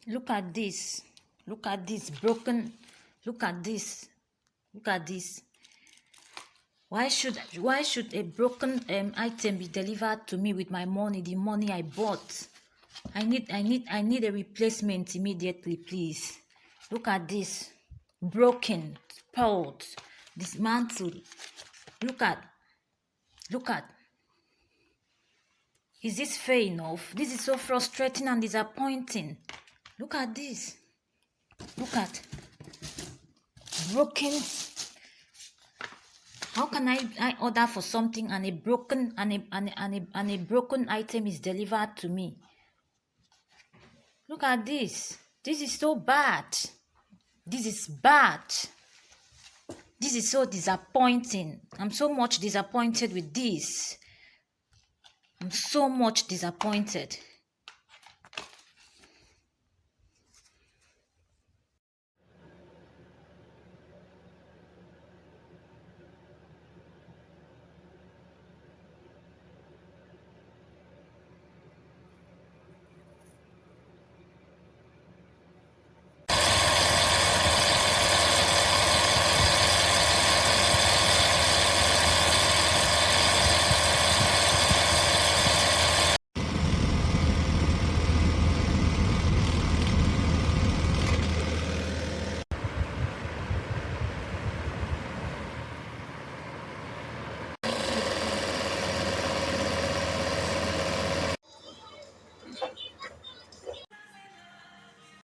Look at this. Look at this broken. Look at this. Look at this. Why should a broken item be delivered to me with my money, the money I bought? I need a replacement immediately, please. Look at this. Broken, spoiled, dismantled. Look at. Is this fair enough? This is so frustrating and disappointing. Look at this. Look at. Broken. How can I order for something and a broken item is delivered to me? Look at this. This is so bad. This is bad. This is so disappointing. I'm so much disappointed with this. I'm so much disappointed.